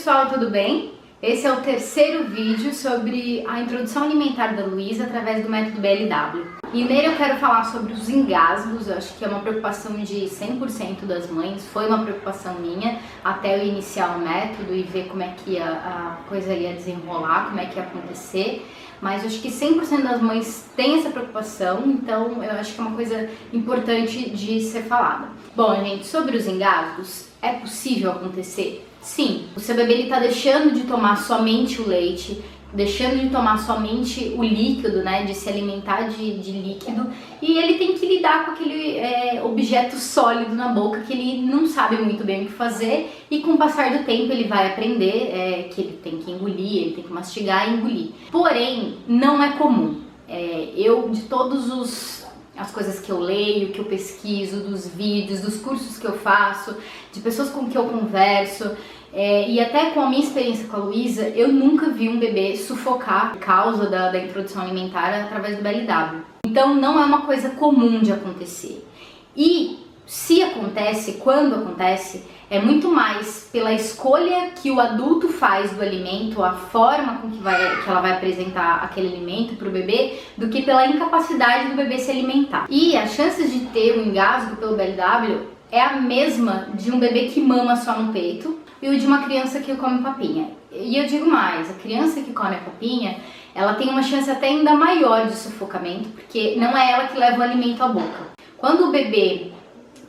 pessoal, tudo bem? Esse é o terceiro vídeo sobre a introdução alimentar da Luísa através do método BLW. E nele eu quero falar sobre os engasgos. Eu acho que é uma preocupação de 100% das mães, foi uma preocupação minha até eu iniciar o método e ver como é que a coisa ia desenrolar, como é que ia acontecer. Mas eu acho que 100% das mães têm essa preocupação, então eu acho que é uma coisa importante de ser falada. Bom, gente, sobre os engasgos, é possível acontecer? Sim, o seu bebê está deixando de tomar somente o leite, deixando de tomar somente o líquido, né, de se alimentar de líquido, e ele tem que lidar com aquele objeto sólido na boca que ele não sabe muito bem o que fazer, e com o passar do tempo ele vai aprender que ele tem que engolir, ele tem que mastigar e engolir. Porém, não é comum. De todos as coisas que eu leio, que eu pesquiso, dos vídeos, dos cursos que eu faço, de pessoas com que eu converso, e até com a minha experiência com a Luísa, eu nunca vi um bebê sufocar por causa da introdução alimentar através do BLW. Então não é uma coisa comum de acontecer. E se acontece, quando acontece, é muito mais pela escolha que o adulto faz do alimento, a forma com que ela vai apresentar aquele alimento para o bebê, do que pela incapacidade do bebê se alimentar. E as chances de ter um engasgo pelo BLW é a mesma de um bebê que mama só no peito e o de uma criança que come papinha. E eu digo mais, a criança que come a papinha, ela tem uma chance até ainda maior de sufocamento, porque não é ela que leva o alimento à boca. Quando o bebê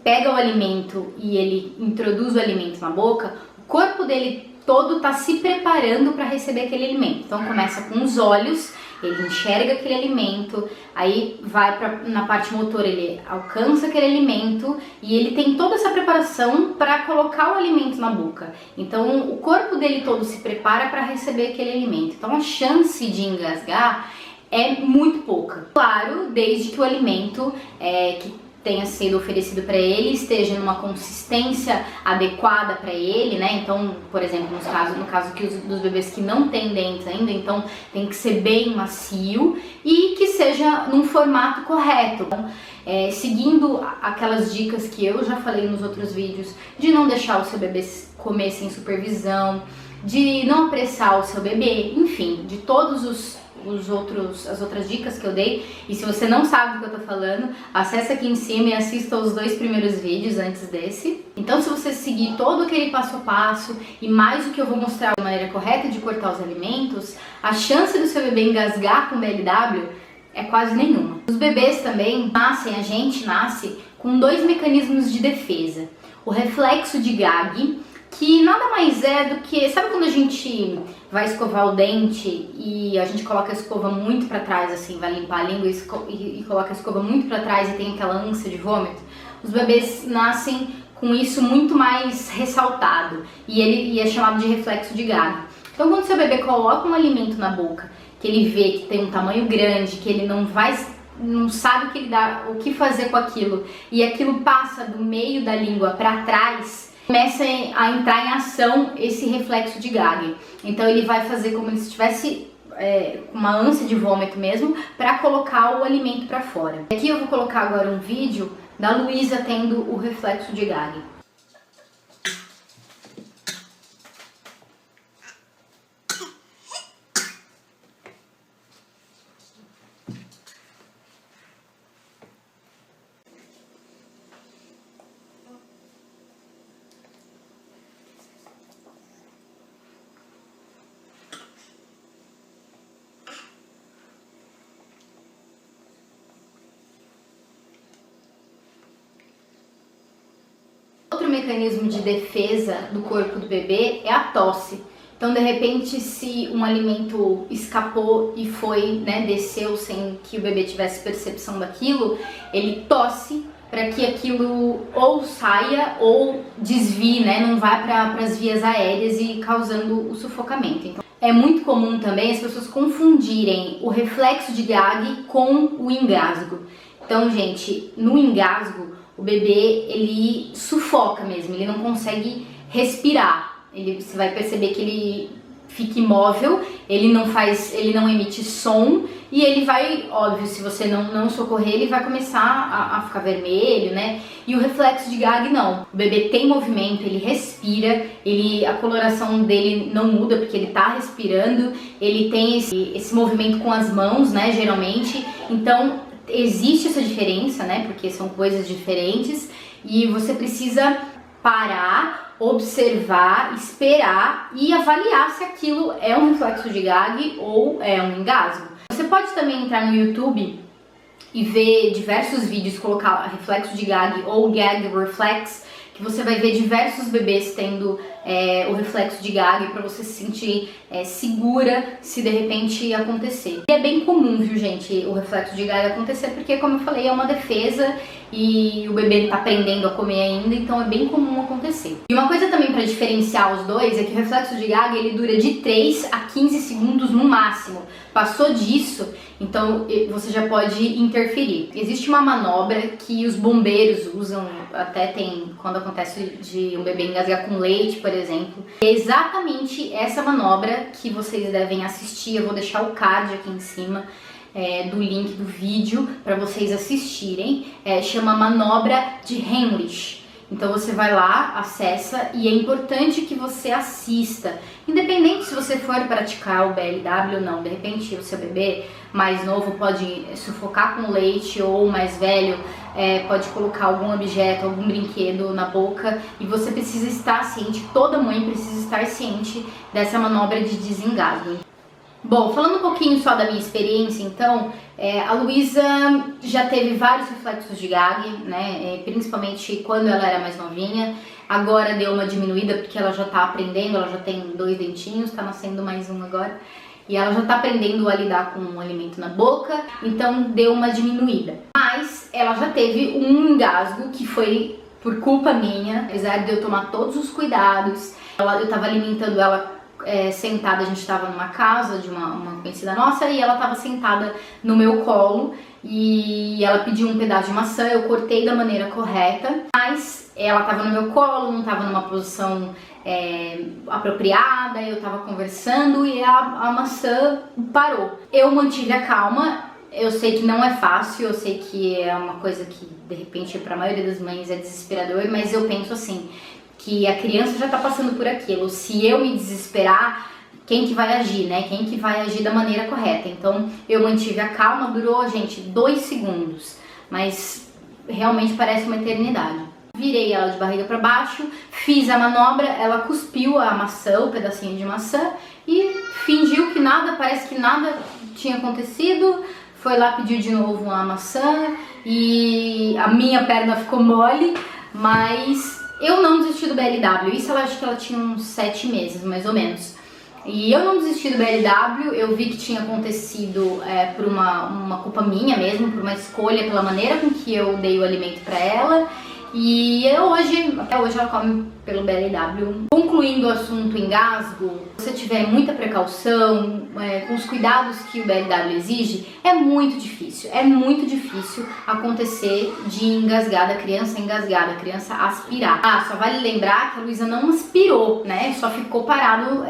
pega o alimento e ele introduz o alimento na boca, o corpo dele todo está se preparando para receber aquele alimento. Então começa com os olhos, ele enxerga aquele alimento, aí vai na parte motora, ele alcança aquele alimento e ele tem toda essa preparação para colocar o alimento na boca. Então o corpo dele todo se prepara para receber aquele alimento. Então a chance de engasgar é muito pouca. Claro, desde que o alimento que tenha sido oferecido para ele esteja numa consistência adequada para ele, né? Então, por exemplo, no caso dos bebês que não têm dentes ainda, então tem que ser bem macio e que seja num formato correto. Então, seguindo aquelas dicas que eu já falei nos outros vídeos, de não deixar o seu bebê comer sem supervisão, de não apressar o seu bebê, enfim, de todos as outras dicas que eu dei. E se você não sabe do que eu tô falando, acessa aqui em cima e assista os 2 primeiros vídeos antes desse. Então, se você seguir todo aquele passo a passo e mais o que eu vou mostrar de maneira correta de cortar os alimentos, a chance do seu bebê engasgar com BLW é quase nenhuma. Os bebês também a gente nasce com 2 mecanismos de defesa. O reflexo de Gag, que nada mais é do que, sabe quando a gente vai escovar o dente e a gente coloca a escova muito pra trás, assim, vai limpar a língua e coloca a escova muito pra trás e tem aquela ânsia de vômito? Os bebês nascem com isso muito mais ressaltado e é chamado de reflexo de Gag. Então quando seu bebê coloca um alimento na boca, que ele vê que tem um tamanho grande, que ele não sabe o que fazer com aquilo, e aquilo passa do meio da língua pra trás, começa a entrar em ação esse reflexo de Gag. Então ele vai fazer como se estivesse com uma ânsia de vômito mesmo, para colocar o alimento para fora. Aqui eu vou colocar agora um vídeo da Luísa tendo o reflexo de Gag. Outro mecanismo de defesa do corpo do bebê é a tosse. Então, de repente, se um alimento escapou e desceu sem que o bebê tivesse percepção daquilo, ele tosse para que aquilo ou saia ou desvie, não vá para as vias aéreas e causando o sufocamento. Então, é muito comum também as pessoas confundirem o reflexo de Gag com o engasgo. Então, gente, no engasgo, o bebê, ele sufoca mesmo, ele não consegue respirar. Você vai perceber que ele fica imóvel, ele não emite som e ele vai, óbvio, se você não socorrer, ele vai começar a ficar vermelho, né? E o reflexo de gag não. O bebê tem movimento, ele respira, a coloração dele não muda porque ele tá respirando, ele tem esse movimento com as mãos, né, geralmente. Então, existe essa diferença, né, porque são coisas diferentes e você precisa parar, observar, esperar e avaliar se aquilo é um reflexo de gag ou é um engasgo. Você pode também entrar no YouTube e ver diversos vídeos, colocar reflexo de gag ou gag reflex, que você vai ver diversos bebês tendo o reflexo de gag para você se sentir segura se de repente acontecer. E é bem comum, viu, gente, o reflexo de gag acontecer, porque, como eu falei, é uma defesa e o bebê tá aprendendo a comer ainda, então é bem comum acontecer. E uma coisa também para diferenciar os dois é que o reflexo de gag ele dura de 3 a 15 segundos no máximo. Passou disso, então você já pode interferir. Existe uma manobra que os bombeiros usam, até tem quando acontece de um bebê engasgar com leite, por exemplo. É exatamente essa manobra que vocês devem assistir. Eu vou deixar o card aqui em cima do link do vídeo para vocês assistirem. Chama manobra de Heimlich. Então você vai lá, acessa, e é importante que você assista. Independente se você for praticar o BLW ou não, de repente o seu bebê mais novo pode sufocar com leite, ou mais velho pode colocar algum objeto, algum brinquedo na boca, e você precisa estar ciente, toda mãe precisa estar ciente dessa manobra de desengasgo. Bom, falando um pouquinho só da minha experiência, então, a Luísa já teve vários reflexos de gag, né, principalmente quando ela era mais novinha. Agora deu uma diminuída porque ela já tá aprendendo, ela já tem 2 dentinhos, tá nascendo mais um agora. E ela já tá aprendendo a lidar com o alimento na boca, então deu uma diminuída. Mas ela já teve um engasgo que foi por culpa minha, apesar de eu tomar todos os cuidados. Eu tava alimentando ela sentada, a gente estava numa casa de uma conhecida nossa, e ela estava sentada no meu colo e ela pediu um pedaço de maçã, eu cortei da maneira correta, mas ela estava no meu colo, não estava numa posição apropriada, eu estava conversando e a maçã parou. Eu mantive a calma. Eu sei que não é fácil, eu sei que é uma coisa que de repente para a maioria das mães é desesperador, mas eu penso assim, que a criança já tá passando por aquilo. Se eu me desesperar, quem que vai agir, né? Quem que vai agir da maneira correta? Então, eu mantive a calma, durou, gente, 2 segundos. Mas realmente parece uma eternidade. Virei ela de barriga para baixo, fiz a manobra, ela cuspiu a maçã, o pedacinho de maçã, e fingiu que nada, parece que nada tinha acontecido. Foi lá, pediu de novo a maçã, e a minha perna ficou mole, mas eu não desisti do BLW. Isso eu acho que ela tinha uns 7 meses, mais ou menos. E eu não desisti do BLW, eu vi que tinha acontecido por uma culpa minha mesmo, por uma escolha, pela maneira com que eu dei o alimento pra ela. E até hoje ela come pelo BLW. Concluindo o assunto engasgo, se você tiver muita precaução, com os cuidados que o BLW exige, é muito difícil acontecer de engasgar, da criança engasgar, da criança aspirar. Só vale lembrar que a Luísa não aspirou, né? Só ficou parado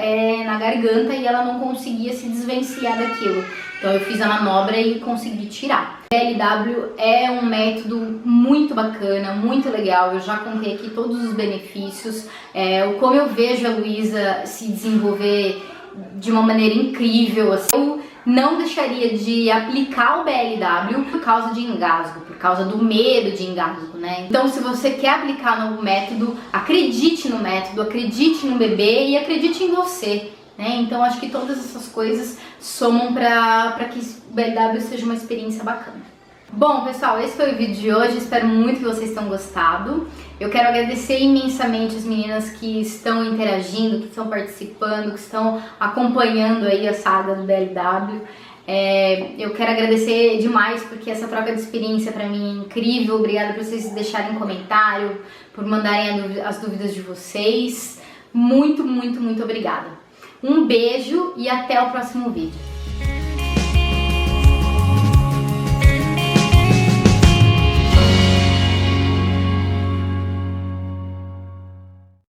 na garganta e ela não conseguia se desvencilhar daquilo. Então eu fiz a manobra e consegui tirar. BLW é um método muito bacana, muito legal. Eu já contei aqui todos os benefícios, como eu vejo a Luísa se desenvolver de uma maneira incrível. Eu não deixaria de aplicar o BLW por causa de engasgo, por causa do medo de engasgo, né? Então, se você quer aplicar no método, acredite no método, acredite no bebê e acredite em você, né? Então, acho que todas essas coisas somam para que o BLW seja uma experiência bacana. Bom, pessoal, esse foi o vídeo de hoje. Espero muito que vocês tenham gostado. Eu quero agradecer imensamente as meninas que estão interagindo, que estão participando, que estão acompanhando aí a saga do BLW. Eu quero agradecer demais, porque essa troca de experiência pra mim é incrível. Obrigada por vocês deixarem comentário, por mandarem as dúvidas de vocês. Muito, muito, muito obrigada. Um beijo e até o próximo vídeo.